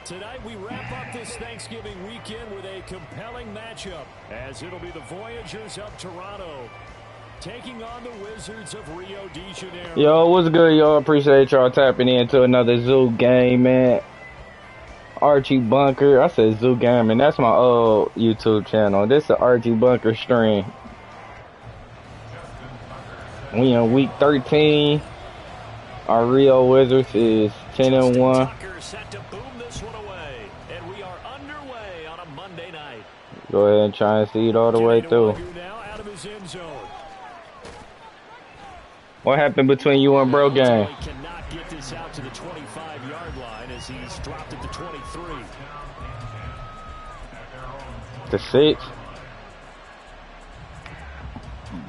Tonight we wrap up this Thanksgiving weekend with a compelling matchup, as it'll be the Voyagers of Toronto taking on the Wizards of Rio de Janeiro. Yo, what's good, y'all? Appreciate y'all tapping into another Zoo game, man. Archie Bunker. I said Zoo game, and that's my old YouTube channel. This is the Archie Bunker stream. We in week 13. Our Rio Wizards is 10-1. Set to boom this one away, and we are underway on a Monday night. Go ahead and try and see it all the way through. Now out of his end zone. What happened between you and Bro Game? He cannot get this out to the 25-yard line as he's dropped at the 23. The 6.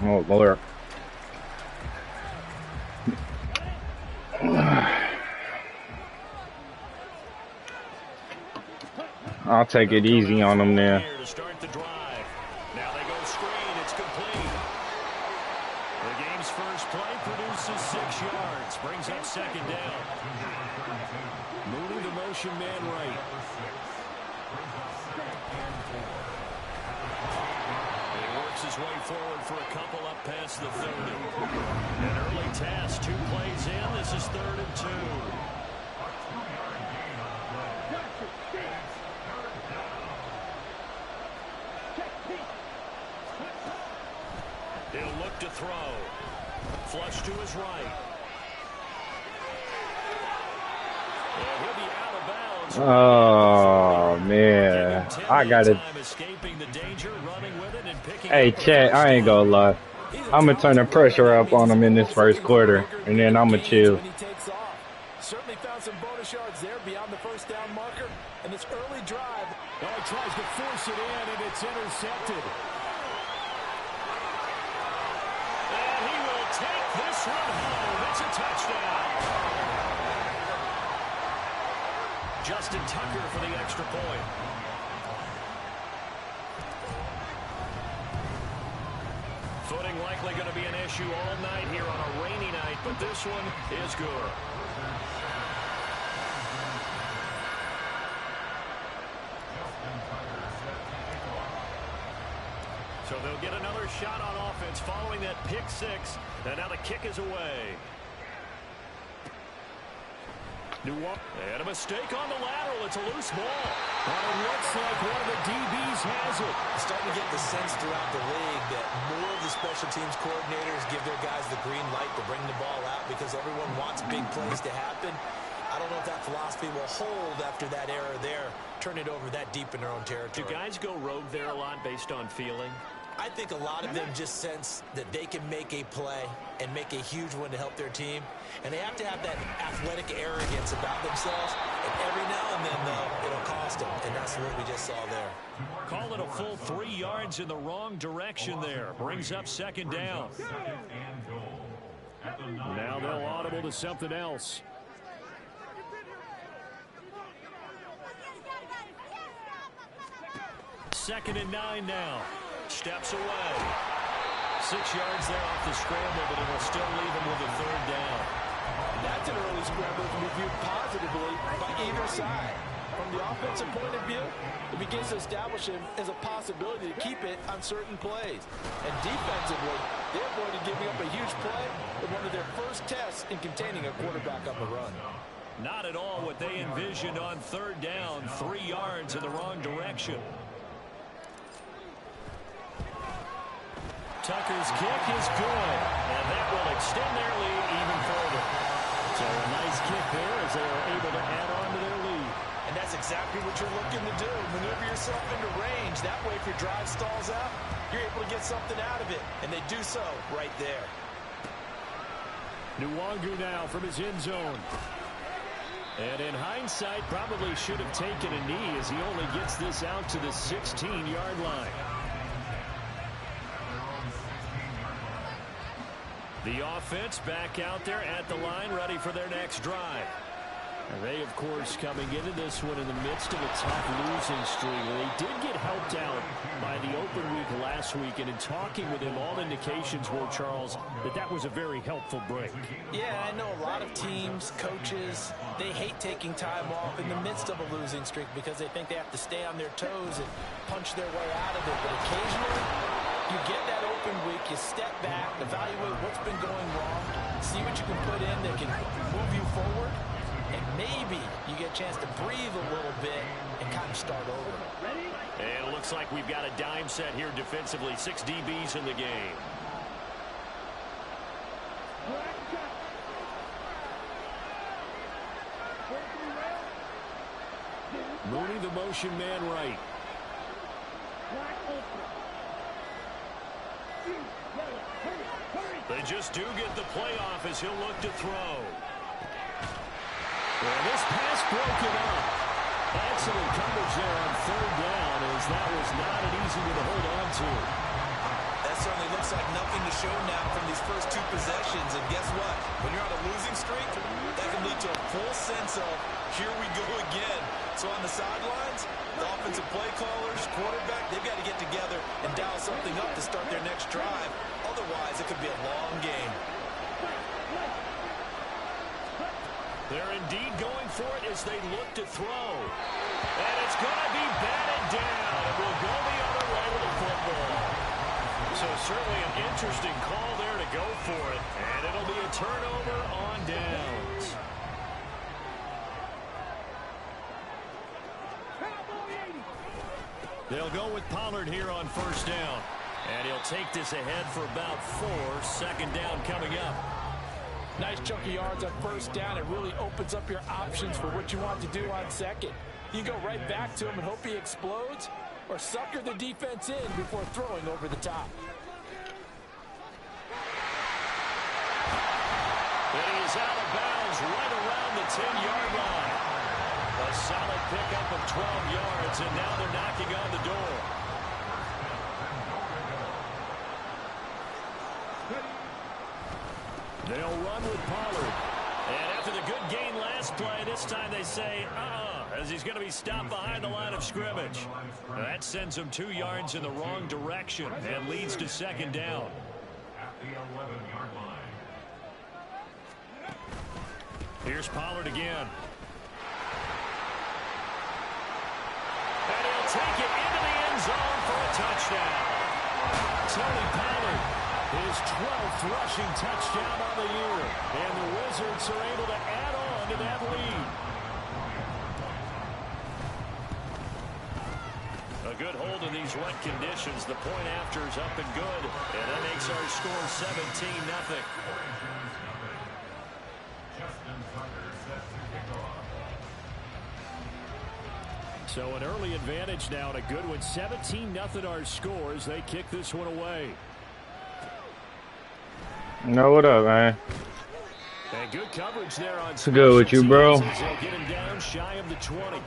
Oh, Lord. I'll take it easy on them there. To start the drive. Now they go screen. It's complete. The game's first play produces 6 yards. Brings up second down. Moving the motion man right. He works his way forward for a couple up past the 30. An early task. 2 plays in. This is 3rd and 2. He'll look to throw. Flush to his right. And he'll be out of bounds. Oh, man. I got it. Hey, Chat, I ain't gonna lie. I'm gonna turn the pressure up on him in this first quarter, and then I'm gonna chill. Certainly found some bonus yards there beyond the first down marker. And this early drive. He tries to force it in, and it's intercepted. Take this one home. It's a touchdown. Justin Tucker for the extra point. Footing likely going to be an issue all night here on a rainy night, but this one is good. So they'll get another shot on offense following that pick 6. And now the kick is away. And a mistake on the lateral. It's a loose ball. And it looks like one of the DBs has it. Starting to get the sense throughout the league that more of the special teams coordinators give their guys the green light to bring the ball out because everyone wants big plays to happen. I don't know if that philosophy will hold after that error there. Turn it over that deep in their own territory. Do guys go rogue there a lot based on feeling? I think a lot of them just sense that they can make a play and make a huge one to help their team. And they have to have that athletic arrogance about themselves. And every now and then, though, it'll cost them. And that's what we just saw there. Call it a full 3 yards in the wrong direction there. Brings up second down. Now they'll audible to something else. Second and 9 now. Steps away. 6 yards there off the scramble, but it'll still leave him with a 3rd down. That's an early scramble to be viewed positively by either side. From the offensive point of view, it begins to establish him as a possibility to keep it on certain plays. And defensively, they're going to giving up a huge play in one of their first tests in containing a quarterback up a run. Not at all what they envisioned on 3rd down. 3 yards in the wrong direction. Tucker's kick is good, and that will extend their lead even further. So a nice kick there as they are able to add on to their lead. And that's exactly what you're looking to do. Maneuver yourself into range. That way, if your drive stalls out, you're able to get something out of it. And they do so right there. Nwangu now from his end zone. And in hindsight, probably should have taken a knee as he only gets this out to the 16-yard line. The offense back out there at the line, ready for their next drive. And they, of course, coming into this one in the midst of a tough losing streak. They did get helped out by the open week last week, and in talking with him, all indications were, Charles, that was a very helpful break. Yeah, I know a lot of teams, coaches, they hate taking time off in the midst of a losing streak because they think they have to stay on their toes and punch their way out of it. But occasionally, you get that open week, you step back, evaluate what's been going wrong, see what you can put in that can move you forward, and maybe you get a chance to breathe a little bit and kind of start over. And it looks like we've got a dime set here defensively. 6 DBs in the game. Mooney, the motion man right. They just do get the playoff as he'll look to throw. Well, this pass broken up. Excellent coverage there on 3rd down, as that was not an easy one to hold on to. That certainly looks like nothing to show now from these first 2 possessions. And guess what? When you're on a losing streak, that can lead to a full sense of, here we go again. So on the sidelines, the offensive play callers, quarterback, they've got to get together and dial something up to start their next drive. Otherwise, it could be a long game. They're indeed going for it as they look to throw. And it's going to be batted down. It will go the other way with the football. So certainly an interesting call there to go for it. And it'll be a turnover on downs. They'll go with Pollard here on 1st down. And he'll take this ahead for about 4. 2nd down coming up. Nice chunk of yards on 1st down. It really opens up your options for what you want to do on 2nd. You go right back to him and hope he explodes, or sucker the defense in before throwing over the top. And he is out of bounds right around the 10-yard line. A solid pickup of 12 yards, and now they're knocking on the door. They'll run with Pollard. And after the good gain last play, this time they say, as he's going to be stopped behind the line of scrimmage. That sends him 2 yards in the wrong direction and leads to 2nd down. Here's Pollard again. And he'll take it into the end zone for a touchdown. Tony Pollard, his 12th rushing touchdown on the year. And the Wizards are able to add on to that lead. A good hold in these wet conditions. The point after is up and good. And that makes our score 17-0. So an early advantage now, and a good one. 17-0 our scores. They kick this one away. No, what up, man? And good coverage there on. What's good with you, bro? They'll get him down shy of the 20.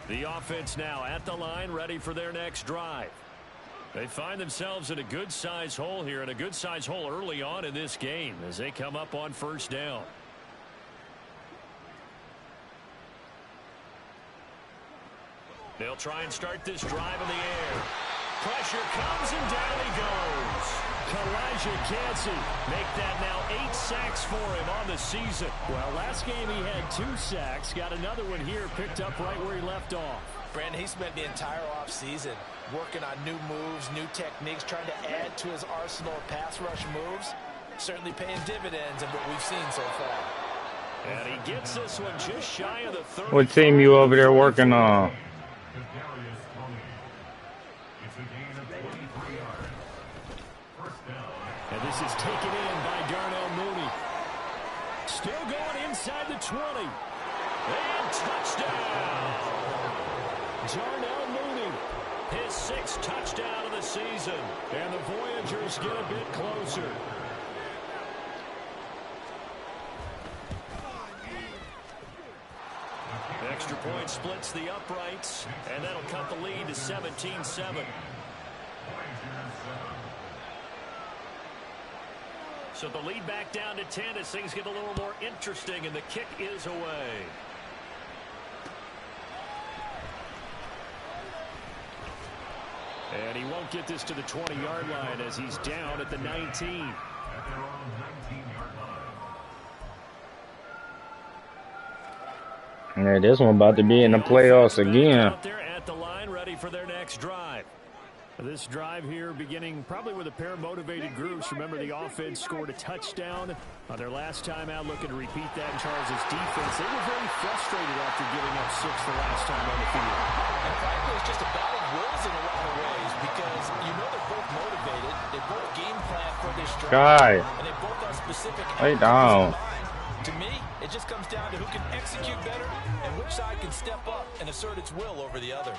The offense now at the line, ready for their next drive. They find themselves in a good-sized hole here, and a good-sized hole early on in this game as they come up on 1st down. They'll try and start this drive in the air. Pressure comes, and down he goes. Kalijah Cansey make that now 8 sacks for him on the season. Well, last game he had 2 sacks. Got another one here, picked up right where he left off. Brandon, he spent the entire offseason working on new moves, new techniques, trying to add to his arsenal of pass rush moves. Certainly paying dividends in what we've seen so far. And he gets this one just shy of the 30. What team you over there working on? And this is taken in by Darnell Mooney. Still going inside the 20. And touchdown! Darnell Mooney, his 6th touchdown of the season. And the Voyagers get a bit closer. Extra point splits the uprights, and that'll cut the lead to 17-7. So the lead back down to 10 as things get a little more interesting, and the kick is away. And he won't get this to the 20-yard line as he's down at the 19. Yeah, this one about to be in the playoffs again. Out there at the line, ready for their next drive. This drive here beginning probably with a pair of motivated groups. Remember, the offense scored a touchdown on their last time out, looking to repeat that in Charles' defense. They were very frustrated after giving up 6 the last time on the field. And frankly, it's just a battle of wills in a lot of ways because you know they're both motivated. They both game plan for this drive. And they both have specific outcomes in mind. To me, it just comes down to who can execute better and which side can step up and assert its will over the other.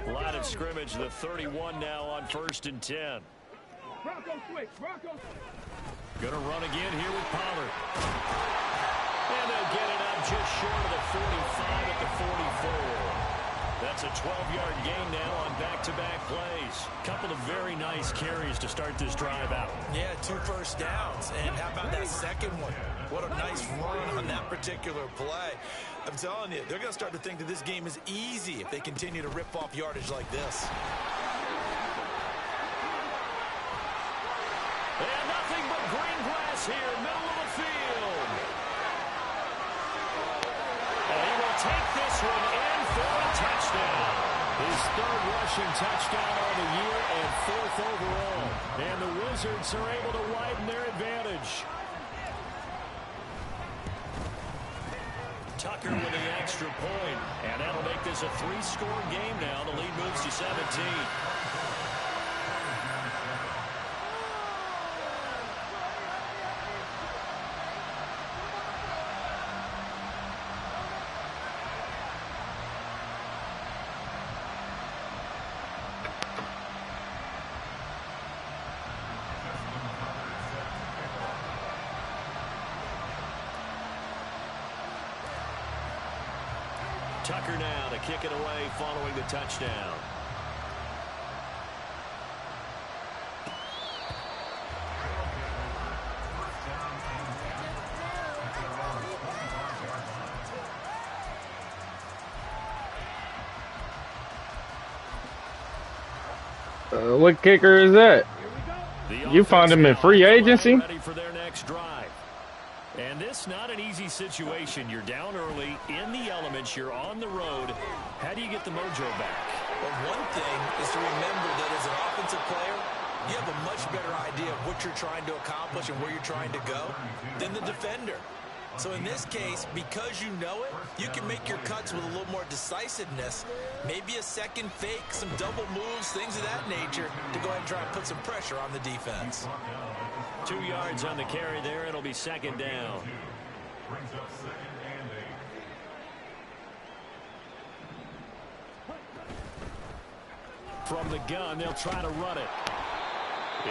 Line of scrimmage, the 31 now on 1st and 10. Gonna run again here with Pollard. And they'll get it up just short of the 45 at the 44. That's a 12-yard gain now on back-to-back plays. Couple of very nice carries to start this drive out. Yeah, 2 first downs. And how about that second one? What a nice run on that particular play. I'm telling you, they're going to start to think that this game is easy if they continue to rip off yardage like this. And nothing but green grass here, middle of the field. And he will take this one in for a touchdown. His 3rd rushing touchdown on the year and 4th overall. And the Wizards are able to widen their advantage. Tucker with the extra point, and that'll make this a 3-score game now. The lead moves to 17. Tucker now to kick it away following the touchdown. What kicker is that? You found him in free agency? Ready for their next drive. And this not an easy situation. You're down early, in the elements, you're on the road. How do you get the mojo back? Well, one thing is to remember that as an offensive player, you have a much better idea of what you're trying to accomplish and where you're trying to go than the defender. So in this case, because you know it, you can make your cuts with a little more decisiveness. Maybe a second fake, some double moves, things of that nature to go ahead and try and put some pressure on the defense. 2 yards on the carry there. It'll be 2nd down. From the gun, they'll try to run it.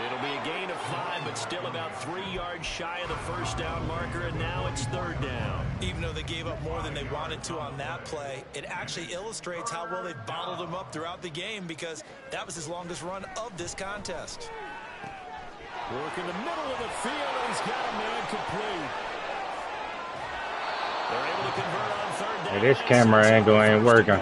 It'll be a gain of 5, but still about 3 yards shy of the 1st down marker, and now it's 3rd down. Even though they gave up more than they wanted to on that play, it actually illustrates how well they've bottled them up throughout the game because that was his longest run of this contest. Work in the middle of the field, and he's got a man complete. They're able to convert on 3rd down. Hey, this camera angle ain't working.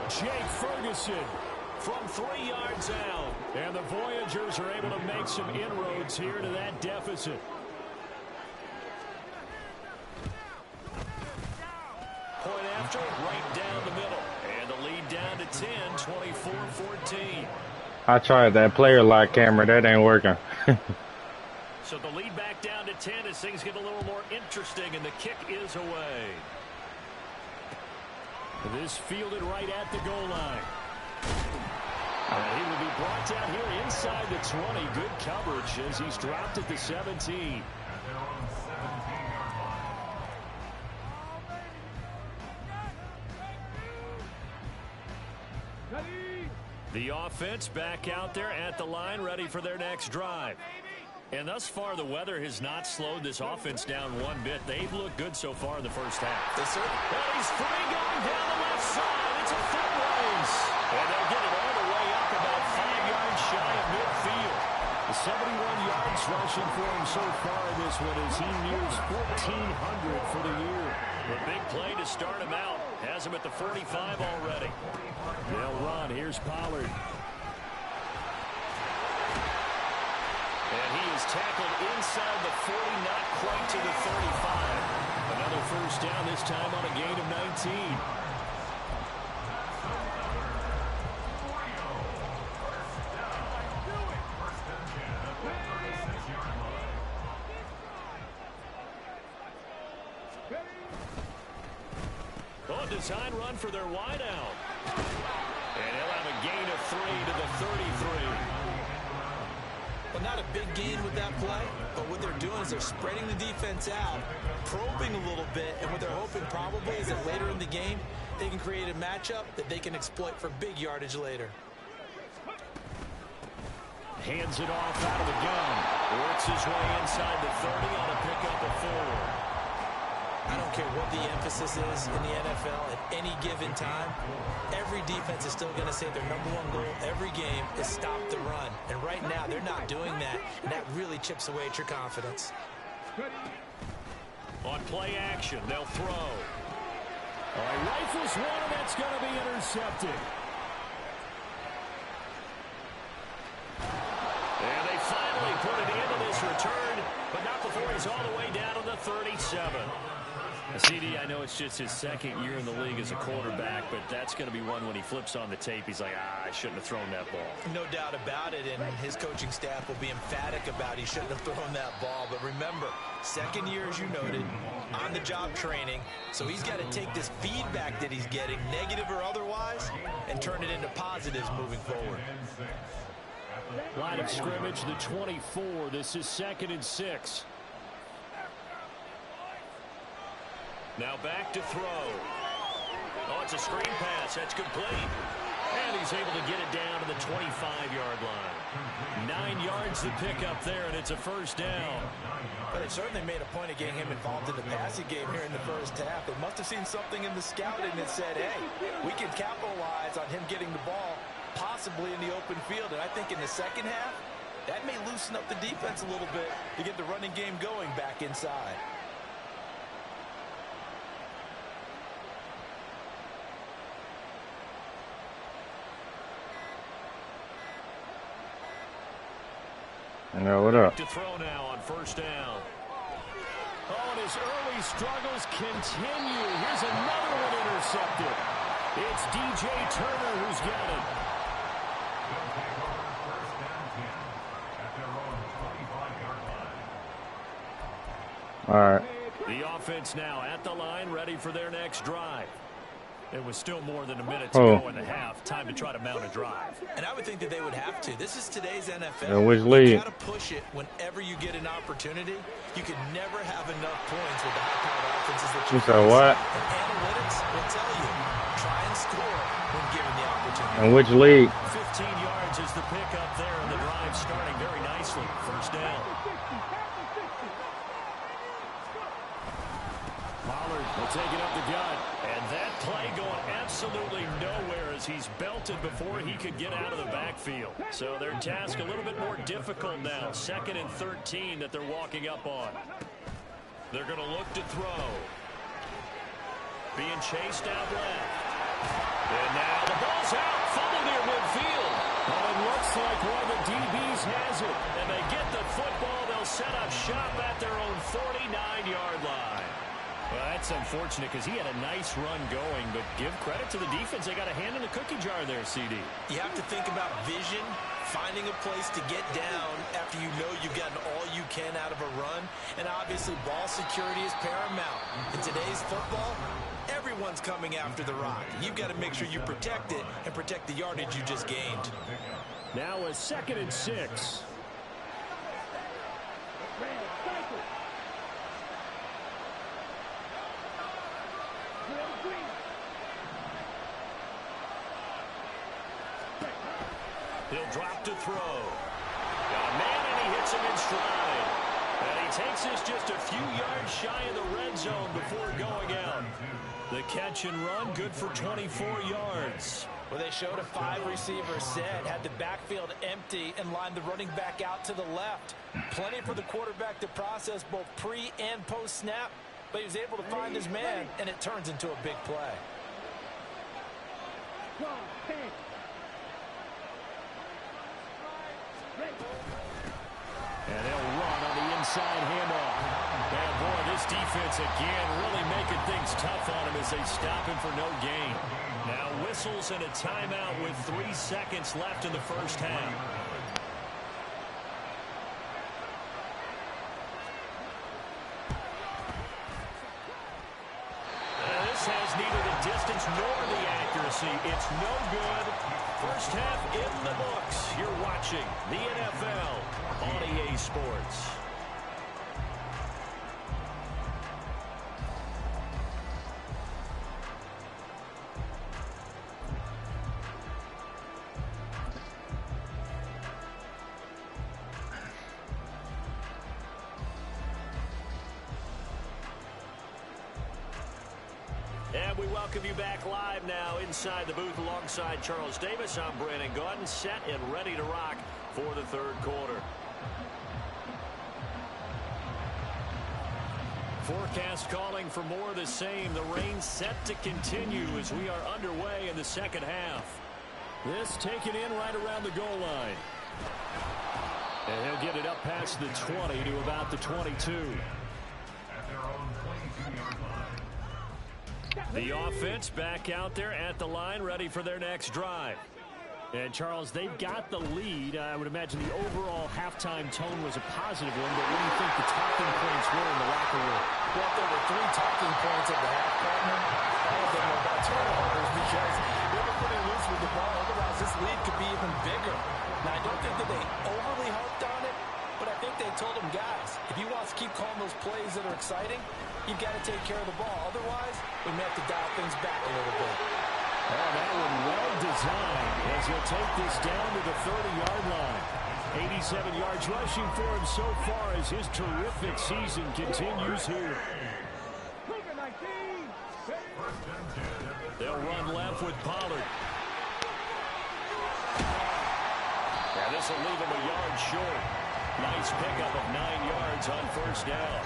Jake Ferguson from 3 yards out. And the Voyagers are able to make some inroads here to that deficit. Point after, right down the middle. And the lead down to 10, 24-14. I tried that player lock camera. That ain't working. So the lead back down to 10 as things get a little more interesting, and the kick is away. This fielded right at the goal line. And he will be brought down here inside the 20. Good coverage as he's dropped at the 17. The offense back out there at the line, ready for their next drive. And thus far, the weather has not slowed this offense down one bit. They've looked good so far in the first half. Yes, sir. And he's free going down the left side. It's a foot race. And they'll get it all the way up about 5 yards shy of midfield. The 71 yards rushing for him so far in this one as he nears 1,400 for the year. A big play to start him out. Has him at the 45 already. They'll run. Here's Pollard. And he is tackled inside the 40, not quite to the 35. Another first down, this time on a gain of 19. Design run for their wideout. And he'll have a gain of 3 to the 33. Well, not a big gain with that play, but what they're doing is they're spreading the defense out, probing a little bit, and what they're hoping probably is that later in the game, they can create a matchup that they can exploit for big yardage later. Hands it off out of the gun. Works his way inside the 30 on a pickup of 4. I don't care what the emphasis is in the NFL at any given time. Every defense is still going to say their #1 goal every game is stop the run. And right now, they're not doing that, and that really chips away at your confidence. On play action, they'll throw. All right, rifles one, and that's going to be intercepted. And they finally put it into this return, but not before he's all the way down to the 37. CD, I know it's just his second year in the league as a quarterback, but that's going to be one when he flips on the tape. He's like, I shouldn't have thrown that ball. No doubt about it, and his coaching staff will be emphatic about he shouldn't have thrown that ball. But remember, second year, as you noted, on-the-job training, so he's got to take this feedback that he's getting, negative or otherwise, and turn it into positives moving forward. Line of scrimmage, the 24. This is 2nd and 6. Now back to throw. Oh, it's a screen pass. That's complete. And he's able to get it down to the 25-yard line. 9 yards to pick up there, and it's a first down. But they certainly made a point of getting him involved in the passing game here in the first half. They must have seen something in the scouting that said, hey, we can capitalize on him getting the ball possibly in the open field. And I think in the second half, that may loosen up the defense a little bit to get the running game going back inside. Yeah, what up? To throw now on first down. Oh, and his early struggles continue. Here's another one intercepted. It's DJ Turner who's got it. All right. The offense now at the line, ready for their next drive. It was still more than a minute to go in the half. Time to try to mount a drive. And I would think that they would have to. This is today's NFL. And which league? You got to push it whenever you get an opportunity. You can never have enough points with the high-powered offenses that you said what? And analytics will tell you, try and score when given the opportunity. And which league? 15 yards is the pickup there, and the drive starting very nicely. First down. Pollard will take it up the gut. And that play going absolutely nowhere as he's belted before he could get out of the backfield. So their task a little bit more difficult now. 2nd and 13 that they're walking up on. They're going to look to throw. Being chased out left. And now the ball's out. Fumble near midfield. Well, it looks like one of the DBs has it. And they get the football. They'll set up shop at their own 49-yard line. Well, that's unfortunate because he had a nice run going, but give credit to the defense. They got a hand in the cookie jar there, CD. You have to think about vision, finding a place to get down after you know you've gotten all you can out of a run, and obviously ball security is paramount. In today's football, everyone's coming after the rock. You've got to make sure you protect it and protect the yardage you just gained. Now a 2nd and 6. He'll drop to throw. Got a man, and he hits him in stride. And he takes this just a few yards shy of the red zone before going out. The catch and run, good for 24 yards. Well, they showed a 5-receiver set, had the backfield empty, and lined the running back out to the left. Plenty for the quarterback to process both pre- and post-snap, but he was able to find his man, and it turns into a big play. And they'll run on the inside handoff. And boy, this defense again really making things tough on him as they stop him for no gain. Now whistles and a timeout with 3 seconds left in the first half. This has neither the distance nor the accuracy. It's no good. First half in the books. You're watching the NFL on EA Sports. And we welcome you back live now inside the booth alongside Charles Davis. I'm Brandon Gaudin, set and ready to rock for the third quarter. Forecast calling for more of the same. The rain set to continue as we are underway in the second half. This taken in right around the goal line. And he'll get it up past the 20 to about the 22. The offense back out there at the line, ready for their next drive. And, Charles, they've got the lead. I would imagine the overall halftime tone was a positive one, but what do you think the talking points were in the locker room? Well, there were 3 talking points at the half, partner. All of them were about turnovers because they were pretty loose with the ball. Otherwise, this lead could be even bigger. Now, I don't think that they overly harped on it, but I think they told them, guys, if you want to keep calling those plays that are exciting, you've got to take care of the ball. Otherwise, we may have to dial things back a little bit. Oh, that one well designed as he'll take this down to the 30-yard line. 87 yards rushing for him so far as his terrific season continues here. They'll run left with Pollard. Yeah, this will leave him a yard short. Nice pickup of 9 yards on first down.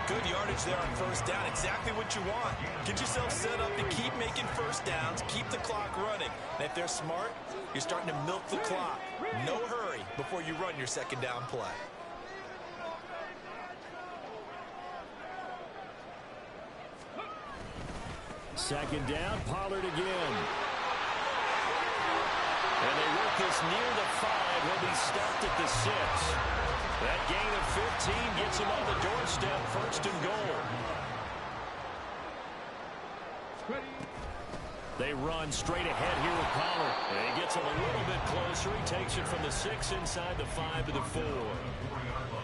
Good yardage there on first down. Exactly what you want. Get yourself set up to keep making first downs, keep the clock running. And if they're smart, you're starting to milk the clock. No hurry before you run your second down play. Second down, Pollard again. And they work this near the 5. He'll be stopped at the 6. That gain of 15 gets him on the doorstep, first and goal. They run straight ahead here with Pollard. And he gets him a little bit closer. He takes it from the 6 inside the 5 to the 4.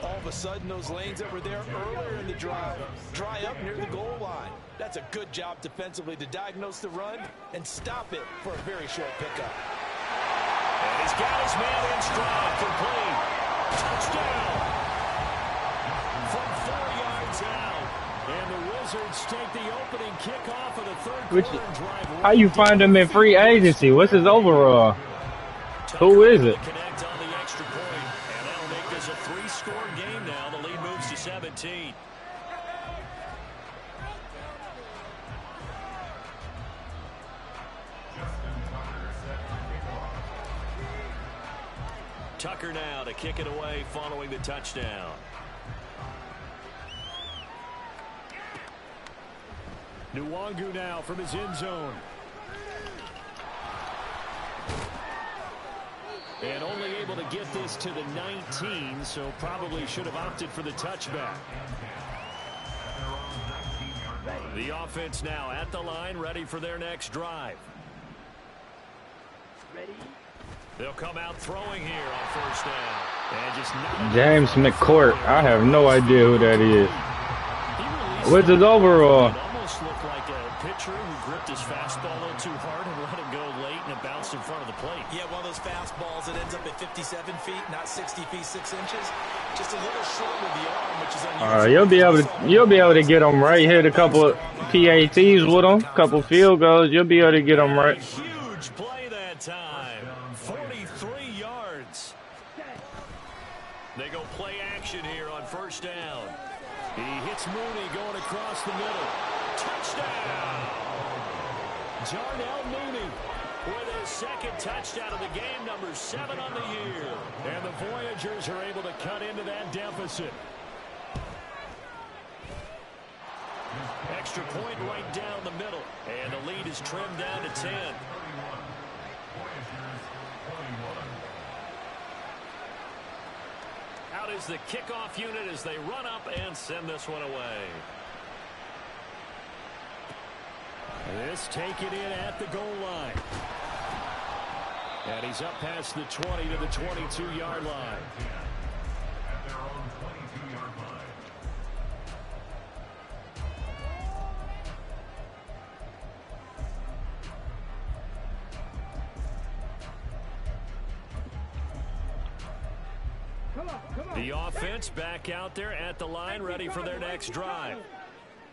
All of a sudden, those lanes that were there earlier in the drive dry up near the goal line. That's a good job defensively to diagnose the run and stop it for a very short pickup. And he's got his man in stride, complete. Touchdown from 4 yards out. And the Wizards take the opening kickoff of the third quarter and drive. How you find him in free agency? What's his overall? Who is it? Connect on the extra point, and that'll make this a 3-score game now. The lead moves to 17. Tucker now to kick it away following the touchdown. Nwangu now from his end zone. And only able to get this to the 19, so probably should have opted for the touchback. The offense now at the line, ready for their next drive. They'll come out throwing here on first down. And just James McCourt. I have no idea who that is. What's his overall? It almost looked like a pitcher who gripped his fastball a little too hard and let it go late, and it bounced in front of the plate. Yeah, one of those fastballs that ends up at 57 feet, not 60 feet 6 inches. Just a little short with the arm, which is unusual. You'll be able to get them right. Hit a couple of PATs with them, couple field goals. You'll be able to get them right. Huge Mooney going across the middle. Touchdown! Darnell Mooney with his second touchdown of the game, number 7 on the year. And the Voyagers are able to cut into that deficit. Extra point right down the middle. And the lead is trimmed down to 10. Out is the kickoff unit as they run up and send this one away. This taken in at the goal line. And he's up past the 20 to the 22-yard line. At their own 22-yard line. The offense back out there at the line, ready for their next drive.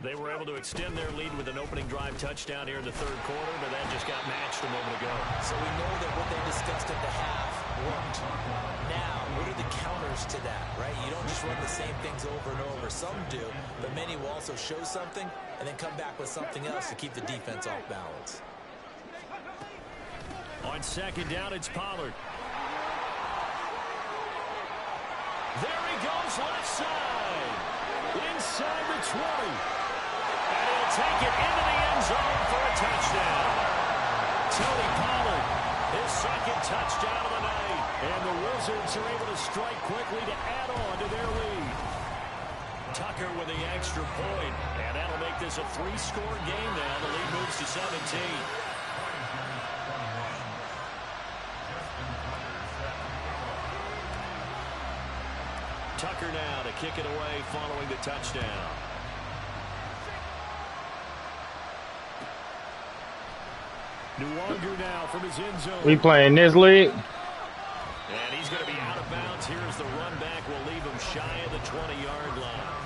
They were able to extend their lead with an opening drive touchdown here in the third quarter, but that just got matched a moment ago. So we know that what they discussed at the half worked. Now, what are the counters to that, right? You don't just run the same things over and over. Some do, but many will also show something and then come back with something else to keep the defense off balance. On second down, it's Pollard. There he goes, left side. Inside the 20. And he'll take it into the end zone for a touchdown. Tony Pollard, his second touchdown of the night. And the Wizards are able to strike quickly to add on to their lead. Tucker with the extra point. And that'll make this a 3-score game now. The lead moves to 17. Tucker now to kick it away following the touchdown. Nwangu now from his end zone. We playing this league? And he's going to be out of bounds. Here's the run back. Will leave him shy of the 20-yard line.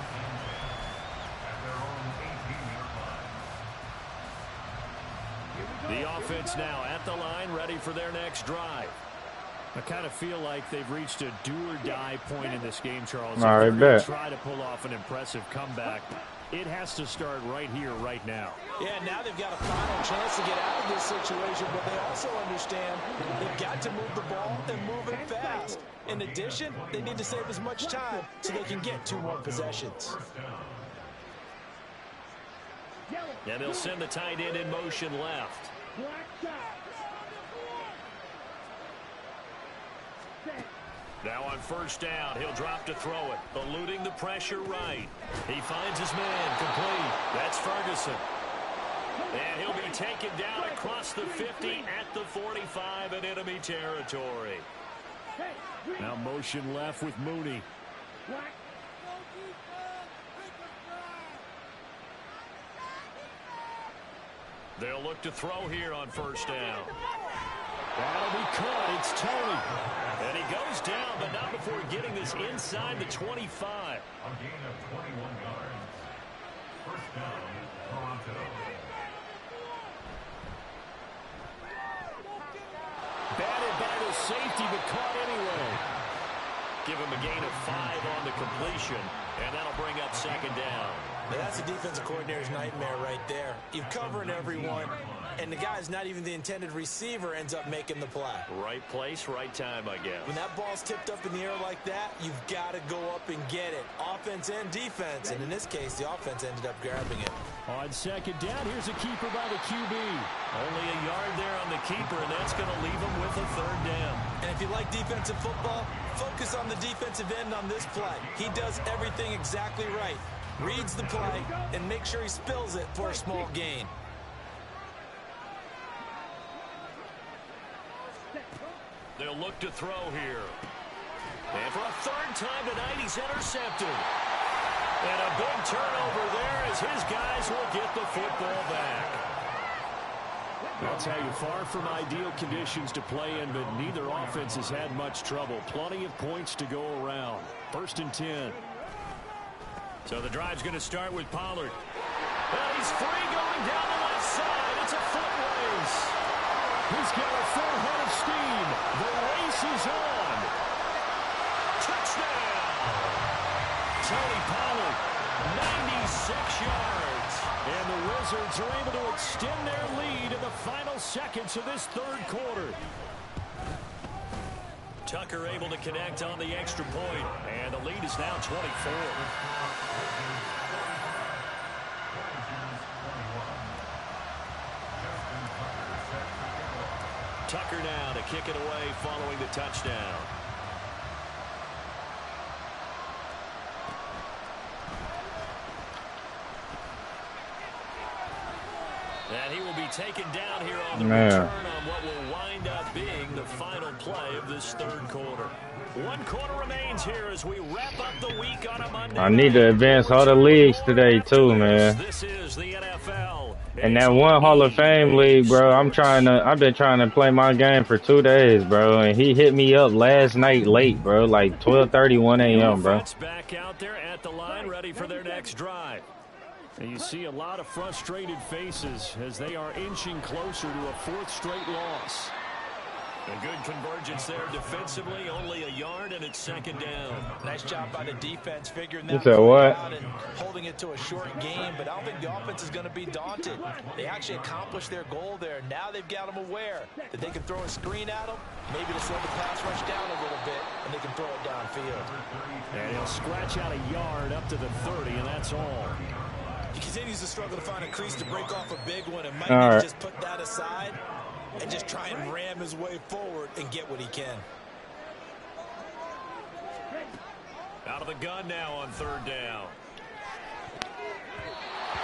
The offense now at the line, ready for their next drive. I kind of feel like they've reached a do-or-die point in this game, Charles. All right, if they're going to bet. try to pull off an impressive comeback, it has to start right here, right now. Yeah, now they've got a final chance to get out of this situation, but they also understand they've got to move the ball and move it fast. In addition, they need to save as much time so they can get 2 more possessions. And they'll send the tight end in motion left. Now on first down, he'll drop to throw it, eluding the pressure right. He finds his man, complete. That's Ferguson. And he'll be taken down across the 50 at the 45 in enemy territory. Now motion left with Mooney. They'll look to throw here on first down. That'll be caught. It's Tony. And he goes down, but not before getting this inside the 25. A gain of 21 yards. First down, Toronto. Batted by the safety, but caught anyway. Give him a gain of 5 on the completion, and that'll bring up second down. Now that's the defensive coordinator's nightmare right there. You're covering everyone, and the guy's not even the intended receiver ends up making the play. Right place, right time, I guess. When that ball's tipped up in the air like that, you've got to go up and get it. Offense and defense, and in this case, the offense ended up grabbing it. On second down, here's a keeper by the QB. Only a yard there on the keeper, and that's going to leave him with a third down. And if you like defensive football, focus on the defensive end on this play. He does everything exactly right. Reads the play and make sure he spills it for a small gain. They'll look to throw here. And for a third time tonight, he's intercepted. And a big turnover there as his guys will get the football back. I'll tell you, far from ideal conditions to play in, but neither offense has had much trouble. Plenty of points to go around. First and 10. So the drive's going to start with Pollard. Well, he's free going down the left side. It's a foot race. He's got a full head of steam. The race is on. Touchdown. Tony Pollard, Wizards are able to extend their lead in the final seconds of this third quarter. Tucker able to connect on the extra point, and the lead is now 24. Tucker now to kick it away following the touchdown. And he will be taken down here on the return on what will wind up being the final play of this third quarter. 1 quarter remains here as we wrap up the week on a Monday. I need to advance all the leagues today too, man. This is the NFL. And that one Hall of Fame league, bro, I've been trying to play my game for 2 days, bro, and he hit me up last night late, bro, like 12:30, 1 a.m., bro. Back out there at the line, ready for their next drive. And you see a lot of frustrated faces as they are inching closer to a 4th straight loss. A good convergence there defensively, only a yard, and it's 2nd down. Nice job by the defense figuring that out and holding it to a short game, but I don't think the offense is going to be daunted. They actually accomplished their goal there. Now they've got them aware that they can throw a screen at them, maybe to slow the pass rush down a little bit, and they can throw it downfield. And he'll scratch out a yard up to the 30, and that's all. He continues to struggle to find a crease to break off a big one, and might need to just put that aside and just try and ram his way forward and get what he can. Out of the gun now on 3rd down.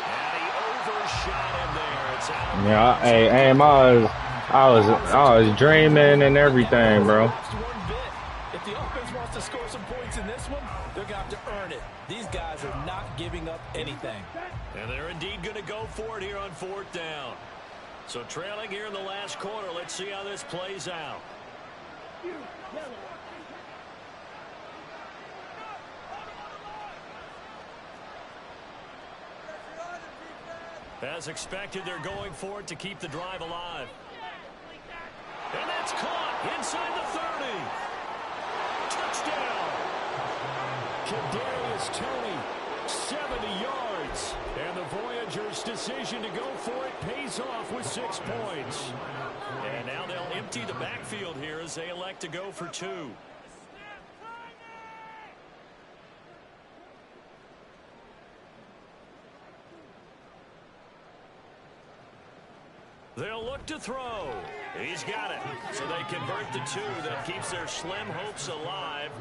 And he overshot him there. It's out. Yeah, I was dreaming and everything, bro. If the offense wants to score some points in this one, they're going to have to earn it. These guys are not giving up anything. And they're indeed going to go for it here on 4th down. So trailing here in the last quarter, let's see how this plays out. As expected, they're going for it to keep the drive alive. And that's caught inside the 30. Touchdown. Kadarius Toney, 70 yards. And the Voyagers' decision to go for it pays off with 6 points. And now they'll empty the backfield here as they elect to go for 2. They'll look to throw. He's got it. So they convert the 2. That keeps their slim hopes alive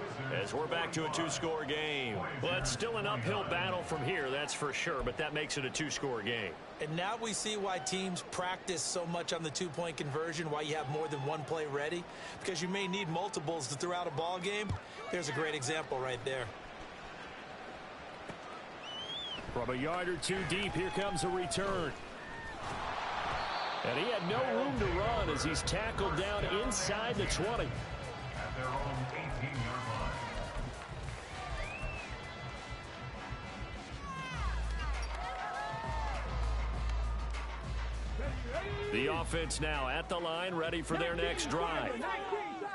as we're back to a 2-score game. Well, it's still an uphill battle from here, that's for sure, but that makes it a 2-score game. And now we see why teams practice so much on the 2-point conversion, why you have more than one play ready, because you may need multiples to throw out a ball game. There's a great example right there. From a yard or 2 deep, here comes a return. And he had no room to run as he's tackled down inside the 20. At their own 18-yard line. The offense now at the line, ready for their next drive.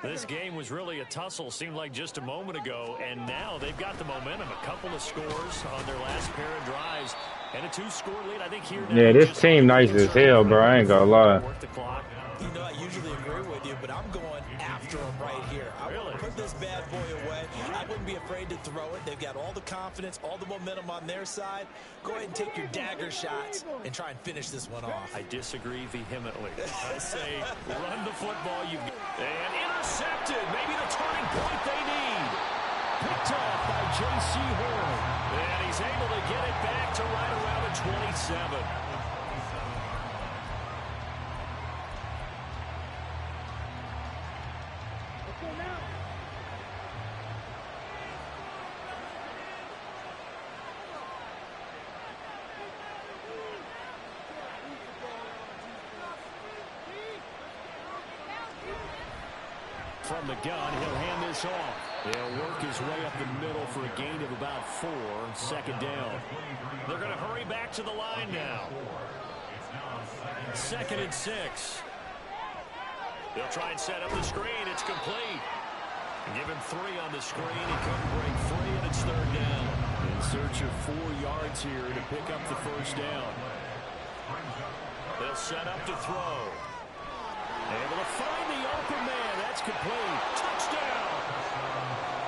This game was really a tussle, seemed like just a moment ago, and now they've got the momentum. A couple of scores on their last pair of drives, and a 2-score lead. I think here now. Yeah, this team nice as hell, bro. I ain't gonna lie. You know, I usually agree with you, but I'm going after him right here. I want to put this bad boy away. I wouldn't be afraid to throw it. They've got all the confidence, all the momentum on their side. Go ahead and take your dagger shots and try and finish this one off. I disagree vehemently. I say run the football. And intercepted. Maybe the turning point they need. Picked off by J.C. Horn. And he's able to get it back to right around the 27. From the gun, he'll hand this off. He'll work his way up the middle for a gain of about 4. 2nd down. They're going to hurry back to the line now. 2nd and 6. They'll try and set up the screen. It's complete. Give him 3 on the screen. He couldn't break free, and it's 3rd down. In search of 4 yards here to pick up the 1st down. They'll set up to throw. Able to find the open man. That's complete. Touchdown.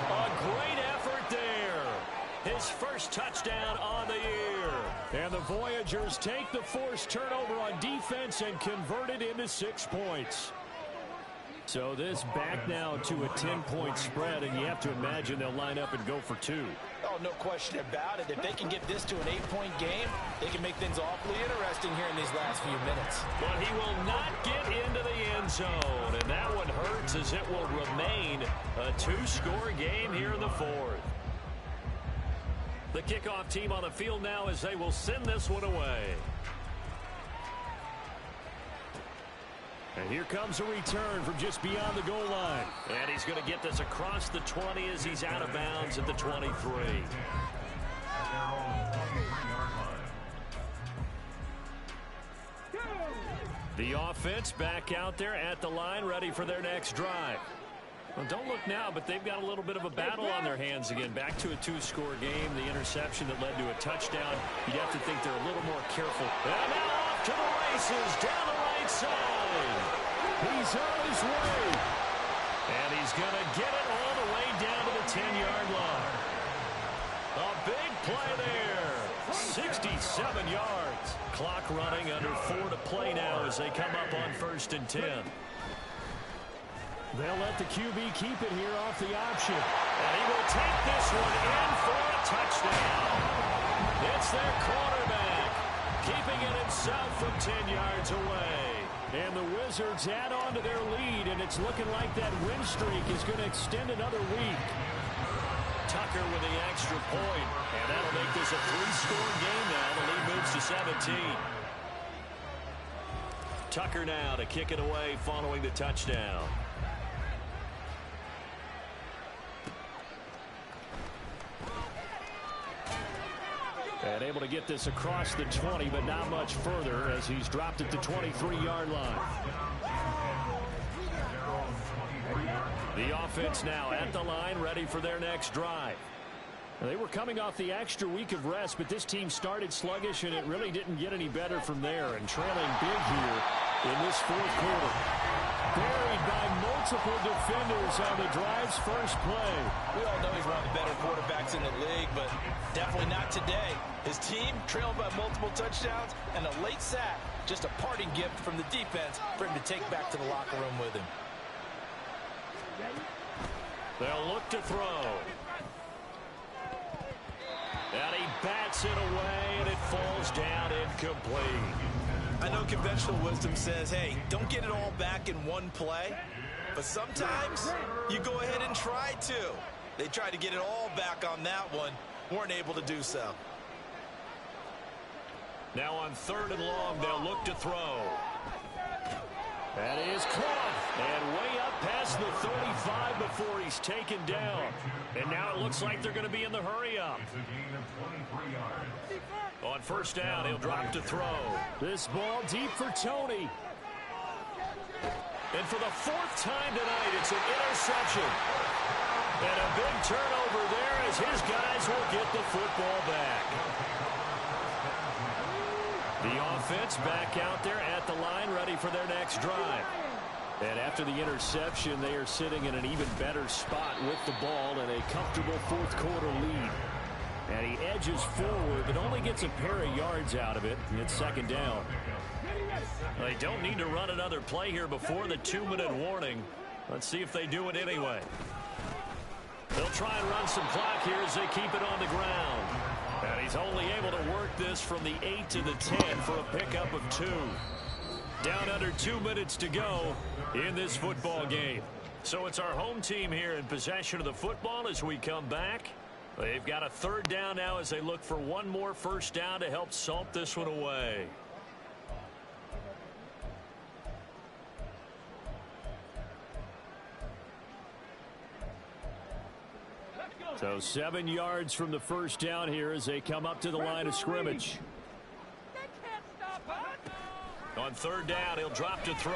A great effort there. His first touchdown on the year. And the Voyagers take the forced turnover on defense and convert it into 6 points. So this back now to a 10-point spread, and you have to imagine they'll line up and go for 2. Oh, no question about it. If they can get this to an 8-point game, they can make things awfully interesting here in these last few minutes. But he will not get into the end zone, and that one hurts as it will remain a 2-score game here in the 4th. The kickoff team on the field now as they will send this one away. And here comes a return from just beyond the goal line. And he's going to get this across the 20 as he's out of bounds at the 23. The offense back out there at the line, ready for their next drive. Well, don't look now, but they've got a little bit of a battle on their hands again. Back to a 2-score game. The interception that led to a touchdown. You'd have to think they're a little more careful. And now off to the races down the right side. He's on his way. And he's going to get it all the way down to the 10-yard line. A big play there. 67 yards. Clock running under 4 to play now as they come up on 1st and 10. They'll let the QB keep it here off the option. And he will take this one in for a touchdown. It's their quarterback, keeping it himself from 10 yards away. And the Wizards add on to their lead, and it's looking like that win streak is going to extend another week. Tucker with the extra point, and that'll make this a 3-score game now. The lead moves to 17. Tucker now to kick it away following the touchdown. And able to get this across the 20, but not much further as he's dropped at the 23-yard line. The offense now at the line, ready for their next drive. They were coming off the extra week of rest, but this team started sluggish, and it really didn't get any better from there. And trailing big here in this 4th quarter. Buried by multiple defenders on the drive's first play. We all know he's one of the better quarterbacks in the league, but definitely not today. His team trailed by multiple touchdowns, and a late sack, just a parting gift from the defense for him to take back to the locker room with him. They'll look to throw. And he bats it away, and it falls down incomplete. I know conventional wisdom says, hey, don't get it all back in one play. But sometimes you go ahead and try to. They tried to get it all back on that one. Weren't able to do so. Now on 3rd and long, they'll look to throw. That is caught. And way up past the 35 before he's taken down. And now it looks like they're going to be in the hurry up. On 1st down, he'll drop to throw. This ball deep for Tony. And for the 4th time tonight, it's an interception. And a big turnover there as his guys will get the football back. The offense back out there at the line, ready for their next drive. And after the interception, they are sitting in an even better spot with the ball and a comfortable 4th quarter lead. And he edges forward, but only gets a pair of yards out of it. It's 2nd down. They don't need to run another play here before the 2-minute warning. Let's see if they do it anyway. They'll try and run some clock here as they keep it on the ground. And he's only able to work this from the 8 to the 10 for a pickup of 2. Down under 2 minutes to go in this football game. So it's our home team here in possession of the football as we come back. They've got a 3rd down now as they look for one more 1st down to help salt this one away. So 7 yards from the 1st down here as they come up to the line of scrimmage. On 3rd down, he'll drop to throw.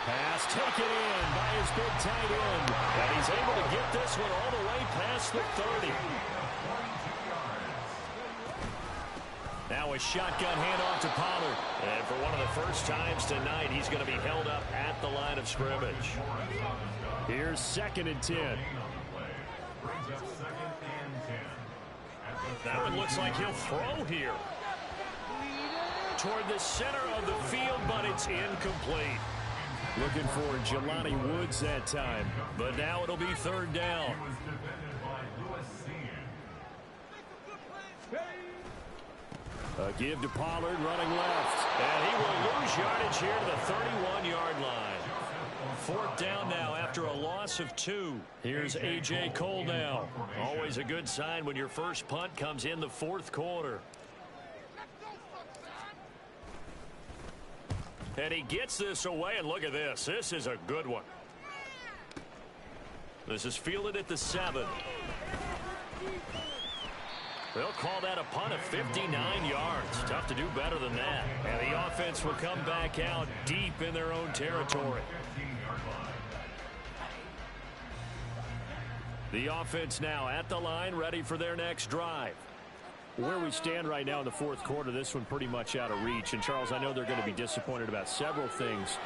Pass taken in by his big tight end. And he's able to get this one all the way past the 30. Now a shotgun handoff to Pollard. And for one of the first times tonight, he's going to be held up at the line of scrimmage. Here's 2nd and 10. Now it looks like he'll throw here. Toward the center of the field, but it's incomplete. Looking for Jelani Woods that time. But now it'll be 3rd down. A give to Pollard running left. And he will lose yardage here to the 31-yard line. 4th down now after a loss of 2. Here's A.J. Cole now. Always a good sign when your first punt comes in the 4th quarter. And he gets this away, and look at this. This is a good one. This is fielded at the 7. They'll call that a punt of 59 yards. Tough to do better than that. And the offense will come back out deep in their own territory. The offense now at the line, ready for their next drive. Where we stand right now in the 4th quarter, this one pretty much out of reach. And, Charles, I know they're going to be disappointed about several things.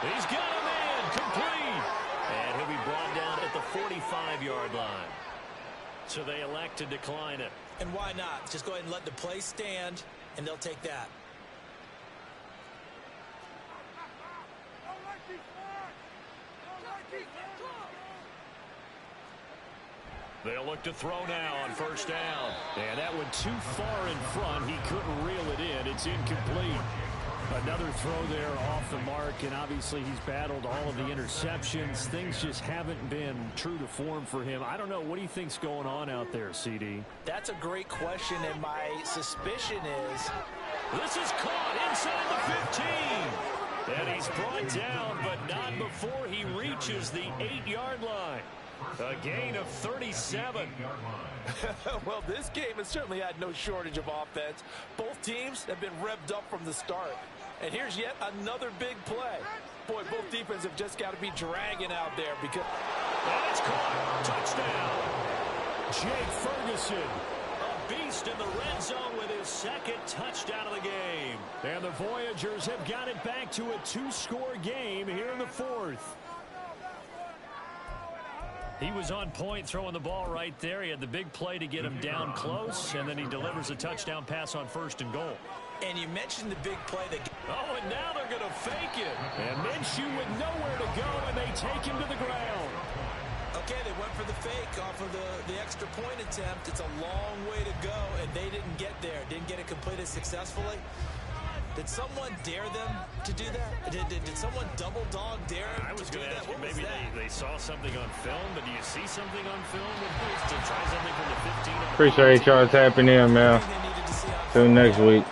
He's got him in, complete. And he'll be brought down at the 45-yard line. So they elect to decline it. And why not? Just go ahead and let the play stand, and they'll take that. They'll look to throw now on 1st down. And that went too far in front. He couldn't reel it in. It's incomplete. Another throw there off the mark, and obviously he's battled all of the interceptions. Things just haven't been true to form for him. I don't know. What do you think's going on out there, CD? That's a great question, and my suspicion is... This is caught inside the 15. And he's brought down, but not before he reaches the 8-yard line. A gain of 37. Well, this game has certainly had no shortage of offense. Both teams have been revved up from the start. And here's yet another big play. Boy, both defenses have just got to be dragging out there because... And it's caught. Touchdown. Jake Ferguson, a beast in the red zone with his 2nd touchdown of the game. And the Voyagers have got it back to a 2-score game here in the 4th. He was on point throwing the ball right there. He had the big play to get him down close, and then he delivers a touchdown pass on 1st and goal. And you mentioned the big play that... Oh, and now they're going to fake it. And Minshew with nowhere to go, and they take him to the ground. Okay, they went for the fake off of the extra point attempt. It's a long way to go, and they didn't get there. Didn't get it completed successfully. Did someone dare them to do that? Did someone double dog dare them? I was going to ask you, maybe they saw something on film, but do you see something on film to try something from the 15? Appreciate y'all tapping in, man. See you next week.